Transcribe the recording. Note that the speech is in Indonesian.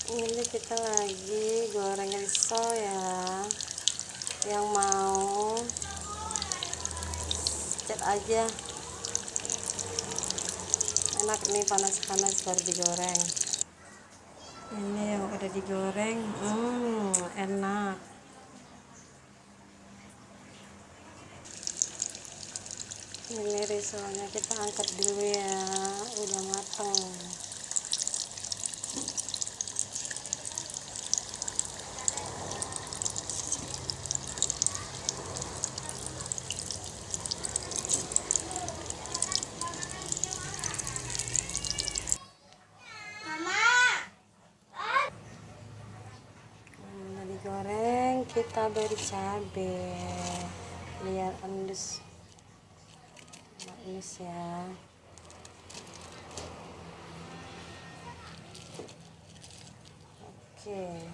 Ini kita lagi goreng risol ya. Yang mau chat aja. Enak nih, panas-panas baru digoreng. Ini yang udah digoreng, enak. Ini risolnya kita angkat dulu ya, udah mateng. Udah digoreng, kita beri cabai biar endus. Manis ya. Oke.